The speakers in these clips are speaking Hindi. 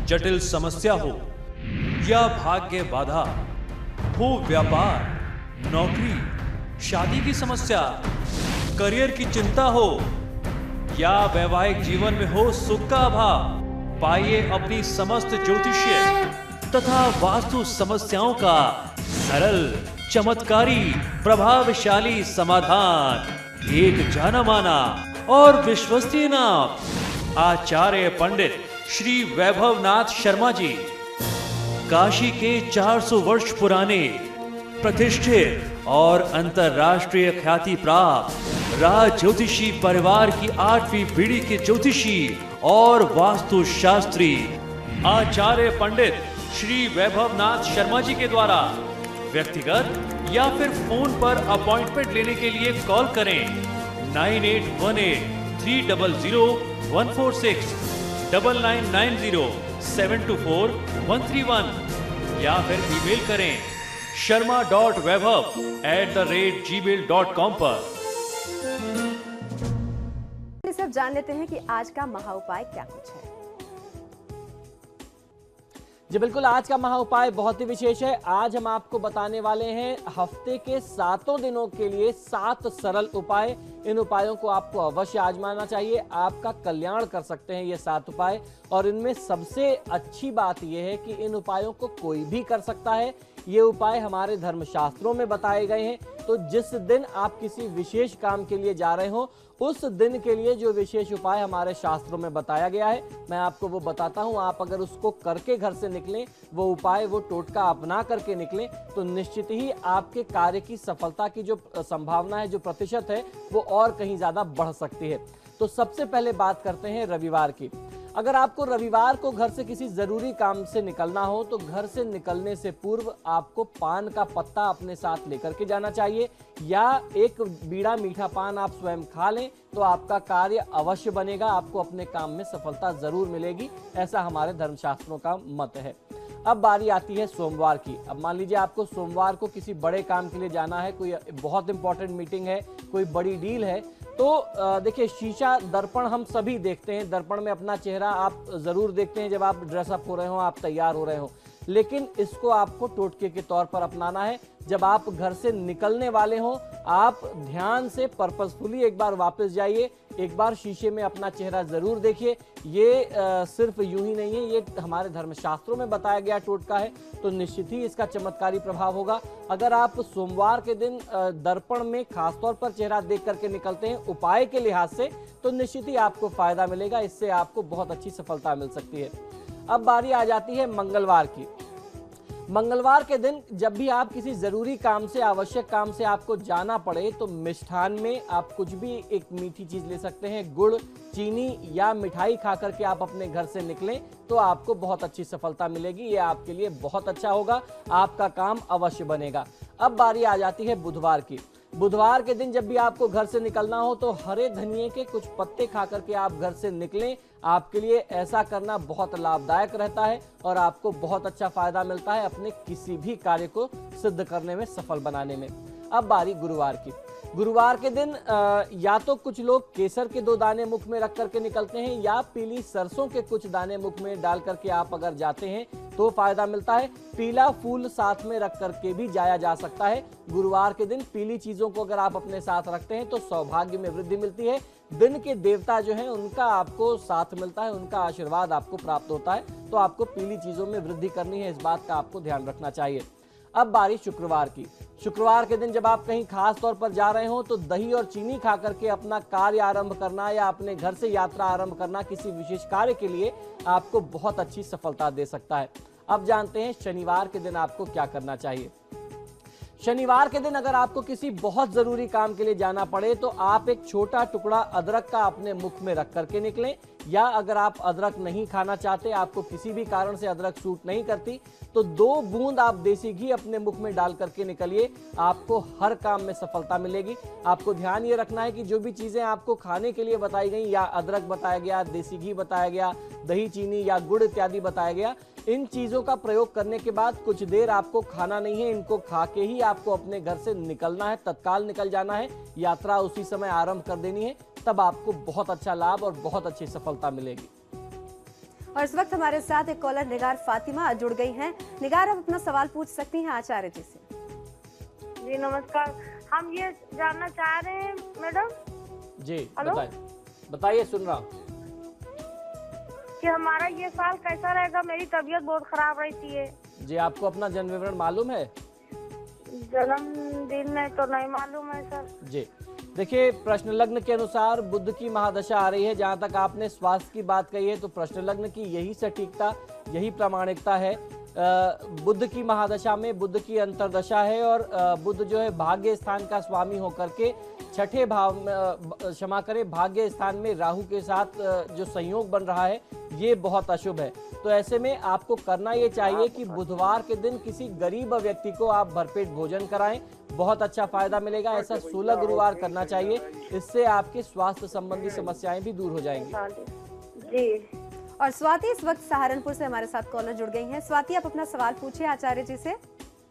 जटिल समस्या हो या भाग्य बाधा हो, व्यापार, नौकरी, शादी की समस्या, करियर की चिंता हो या वैवाहिक जीवन में हो सुख का अभाव, पाइए अपनी समस्त ज्योतिषीय तथा वास्तु समस्याओं का सरल, चमत्कारी, प्रभावशाली समाधान। एक जाना माना और विश्वसनीय नाम, आचार्य पंडित श्री वैभवनाथ शर्मा जी, काशी के 400 वर्ष पुराने प्रतिष्ठित और अंतरराष्ट्रीय ख्याति प्राप्त राज ज्योतिषी परिवार की 8वीं पीढ़ी के ज्योतिषी और वास्तु शास्त्री आचार्य पंडित श्री वैभवनाथ शर्मा जी के द्वारा व्यक्तिगत या फिर फोन पर अपॉइंटमेंट लेने के लिए कॉल करें 9818300146, 9990724131 या फिर ईमेल करें sharma.vaibhav@gmail.com पर। सब जान लेते हैं कि आज का महा उपाय क्या कुछ है। जी बिल्कुल, आज का महा उपाय बहुत ही विशेष है। आज हम आपको बताने वाले हैं हफ्ते के 7 दिनों के लिए 7 सरल उपाय। इन उपायों को आपको अवश्य आजमाना चाहिए, आपका कल्याण कर सकते हैं ये 7 उपाय। और इनमें सबसे अच्छी बात यह है कि इन उपायों को कोई भी कर सकता है। ये उपाय हमारे धर्मशास्त्रों में बताए गए हैं। तो जिस दिन आप किसी विशेष काम के लिए जा रहे हो, उस दिन के लिए जो विशेष उपाय हमारे शास्त्रों में बताया गया है, मैं आपको वो बताता हूं। आप अगर उसको करके घर से निकलें, वो उपाय, वो टोटका अपना करके निकलें, तो निश्चित ही आपके कार्य की सफलता की जो संभावना है, जो प्रतिशत है, वो और कहीं ज्यादा बढ़ सकती है। तो सबसे पहले बात करते हैं रविवार की। अगर आपको रविवार को घर से किसी जरूरी काम से निकलना हो, तो घर से निकलने से पूर्व आपको पान का पत्ता अपने साथ लेकर के जाना चाहिए, या एक बीड़ा मीठा पान आप स्वयं खा लें तो आपका कार्य अवश्य बनेगा, आपको अपने काम में सफलता जरूर मिलेगी। ऐसा हमारे धर्मशास्त्रों का मत है। अब बारी आती है सोमवार की। अब मान लीजिए आपको सोमवार को किसी बड़े काम के लिए जाना है, कोई बहुत इंपॉर्टेंट मीटिंग है, कोई बड़ी डील है। तो देखिए, शीशा दर्पण हम सभी देखते हैं, दर्पण में अपना चेहरा आप जरूर देखते हैं जब आप ड्रेसअप हो रहे हो, आप तैयार हो रहे हो। लेकिन इसको आपको टोटके के तौर पर अपनाना है। जब आप घर से निकलने वाले हो, आप ध्यान से पर्पसफुली एक बार वापस जाइए, एक बार शीशे में अपना चेहरा जरूर देखिए। ये सिर्फ यूं ही नहीं है, ये हमारे धर्मशास्त्रों में बताया गया टोटका है, तो निश्चित ही इसका चमत्कारी प्रभाव होगा। अगर आप सोमवार के दिन दर्पण में खासतौर पर चेहरा देख करके निकलते हैं उपाय के लिहाज से, तो निश्चित ही आपको फायदा मिलेगा, इससे आपको बहुत अच्छी सफलता मिल सकती है। अब बारी आ जाती है मंगलवार की। मंगलवार के दिन जब भी आप किसी जरूरी काम से, आवश्यक काम से आपको जाना पड़े, तो मिष्ठान में आप कुछ भी एक मीठी चीज ले सकते हैं। गुड़, चीनी या मिठाई खा करके आप अपने घर से निकलें तो आपको बहुत अच्छी सफलता मिलेगी। ये आपके लिए बहुत अच्छा होगा, आपका काम अवश्य बनेगा। अब बारी आ जाती है बुधवार की। बुधवार के दिन जब भी आपको घर से निकलना हो, तो हरे धनिए के कुछ पत्ते खा करके आप घर से निकलें। आपके लिए ऐसा करना बहुत लाभदायक रहता है और आपको बहुत अच्छा फायदा मिलता है अपने किसी भी कार्य को सिद्ध करने में, सफल बनाने में। अब बारी गुरुवार की। गुरुवार के दिन या तो कुछ लोग केसर के 2 दाने मुख में रख करके निकलते हैं, या पीली सरसों के कुछ दाने मुख में डाल करके आप अगर जाते हैं तो फायदा मिलता है। पीला फूल साथ में रख करके भी जाया जा सकता है। गुरुवार के दिन पीली चीजों को अगर आप अपने साथ रखते हैं तो सौभाग्य में वृद्धि मिलती है। दिन के देवता जो हैं उनका आपको साथ मिलता है, उनका आशीर्वाद आपको प्राप्त होता है। तो आपको पीली चीजों में वृद्धि करनी है, इस बात का आपको ध्यान रखना चाहिए। अब बारी शुक्रवार की। शुक्रवार के दिन जब आप कहीं खास तौर पर जा रहे हो, तो दही और चीनी खा करके अपना कार्य आरंभ करना या अपने घर से यात्रा आरंभ करना किसी विशेष कार्य के लिए आपको बहुत अच्छी सफलता दे सकता है। अब जानते हैं शनिवार के दिन आपको क्या करना चाहिए। शनिवार के दिन अगर आपको किसी बहुत जरूरी काम के लिए जाना पड़े, तो आप एक छोटा टुकड़ा अदरक का अपने मुख में रख करके निकलें, या अगर आप अदरक नहीं खाना चाहते, आपको किसी भी कारण से अदरक सूट नहीं करती, तो 2 बूंद आप देसी घी अपने मुख में डाल करके निकलिए। आपको हर काम में सफलता मिलेगी। आपको ध्यान ये रखना है कि जो भी चीजें आपको खाने के लिए बताई गई, या अदरक बताया गया, देसी घी बताया गया, दही, चीनी या गुड़ इत्यादि बताया गया, इन चीजों का प्रयोग करने के बाद कुछ देर आपको खाना नहीं है। इनको खा के ही आपको अपने घर से निकलना है, तत्काल निकल जाना है, यात्रा उसी समय आरंभ कर देनी है। तब आपको बहुत अच्छा लाभ और बहुत अच्छी सफलता मिलेगी। और इस वक्त हमारे साथ एक कॉलर निगार फातिमा जुड़ गई हैं। निगार, आप अपना सवाल पूछ सकती हैं आचार्य जी से। जी नमस्कार। हम ये जानना चाह रहे हैं मैडम जी हेलो? बताइए, सुन रहा हूँ। कि हमारा ये साल कैसा रहेगा। मेरी तबीयत बहुत खराब रहती है। जी, आपको अपना जन्म विवरण मालूम है? जन्मदिन में तो नहीं मालूम है सर। जी, देखिए, प्रश्न लग्न के अनुसार बुध की महादशा आ रही है। जहां तक आपने स्वास्थ्य की बात कही है तो प्रश्न लग्न की यही सटीकता, यही प्रामाणिकता है। बुध की महादशा में बुध की अंतरदशा है और बुध जो है भाग्य स्थान का स्वामी होकर के छठे भाव में, क्षमा करें, भाग्य स्थान में राहु के साथ जो संयोग बन रहा है ये बहुत अशुभ है। तो ऐसे में आपको करना ये चाहिए कि बुधवार के दिन किसी गरीब व्यक्ति को आप भरपेट भोजन कराएं, बहुत अच्छा फायदा मिलेगा। ऐसा 16 गुरुवार करना चाहिए, इससे आपकी स्वास्थ्य संबंधी समस्याएं भी दूर हो जाएंगी। जी। और स्वाति इस वक्त सहारनपुर से हमारे साथ कॉलर जुड़ गई हैं। स्वाति, आप अपना सवाल पूछिए आचार्य जी से।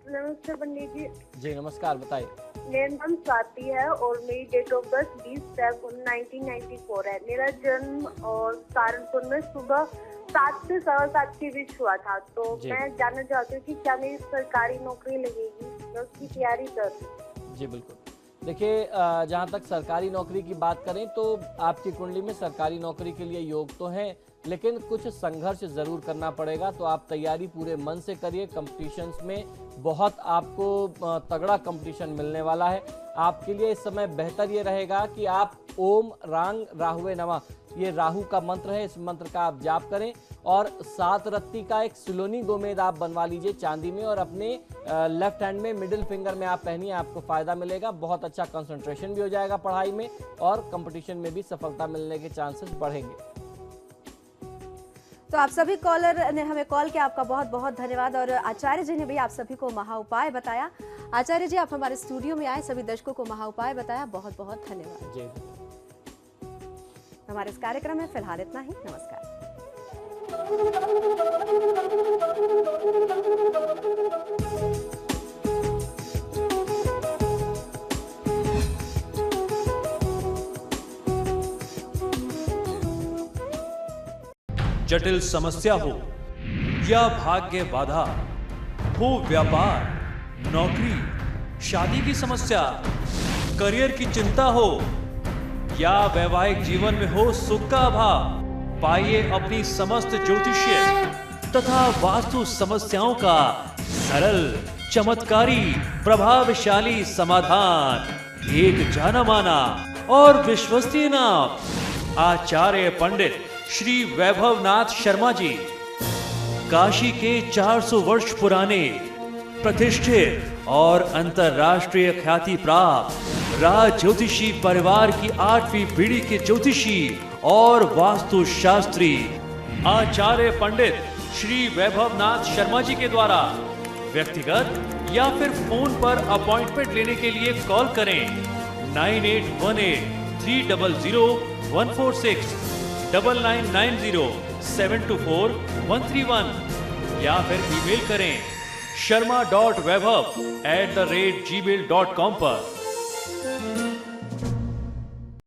नमस्ते पंडित जी। जी नमस्कार, बताइए। मेरा नाम स्वाति है और मेरी डेट ऑफ बर्थ 20/7/1994 है। मेरा जन्म और सहारनपुर में सुबह 7 से 7:15 के बीच हुआ था। तो मैं जानना चाहती हूँ कि क्या मेरी सरकारी नौकरी लगेगी, मैं उसकी तैयारी कर रही हूँ। जी बिल्कुल। देखिए, जहाँ तक सरकारी नौकरी की बात करें तो आपकी कुंडली में सरकारी नौकरी के लिए योग तो है, लेकिन कुछ संघर्ष जरूर करना पड़ेगा। तो आप तैयारी पूरे मन से करिए। कंपटीशंस में बहुत आपको तगड़ा कंपटीशन मिलने वाला है। आपके लिए इस समय बेहतर ये रहेगा कि आप ओम रांग राहुवे नमः, ये राहु का मंत्र है, इस मंत्र का आप जाप करें और 7 रत्ती का एक सिलोनी गोमेद आप बनवा लीजिए चांदी में और अपने लेफ्ट हैंड में मिडिल फिंगर में आप पहनिए, आपको फायदा मिलेगा। बहुत अच्छा कंसंट्रेशन भी हो जाएगा पढ़ाई में और कंपटीशन में भी सफलता मिलने के चांसेस बढ़ेंगे। तो आप सभी कॉलर ने हमें कॉल किया, आपका बहुत बहुत धन्यवाद। और आचार्य जी ने भी आप सभी को महा उपाय बताया। आचार्य जी, आप हमारे स्टूडियो में आए, सभी दर्शकों को महा उपाय बताया, बहुत बहुत धन्यवाद। जी, हमारे इस कार्यक्रम में फिलहाल इतना ही। नमस्कार। जटिल समस्या हो या भाग्य बाधा हो, व्यापार, नौकरी, शादी की समस्या, करियर की चिंता हो या वैवाहिक जीवन में हो सुख का अभाव, पाइए अपनी समस्त ज्योतिषीय तथा वास्तु समस्याओं का सरल, चमत्कारी, प्रभावशाली समाधान। एक जाना माना और विश्वसनीय नाम, आचार्य पंडित श्री वैभवनाथ शर्मा जी। काशी के 400 वर्ष पुराने, प्रतिष्ठित और अंतरराष्ट्रीय ख्याति प्राप्त राज ज्योतिषी परिवार की 8वीं पीढ़ी के ज्योतिषी और वास्तु शास्त्री आचार्य पंडित श्री वैभवनाथ शर्मा जी के द्वारा व्यक्तिगत या फिर फोन पर अपॉइंटमेंट लेने के लिए कॉल करें 9818 300 146, 9990 724 131 या फिर ईमेल करें sharma.vaibhav@gmail.com पर।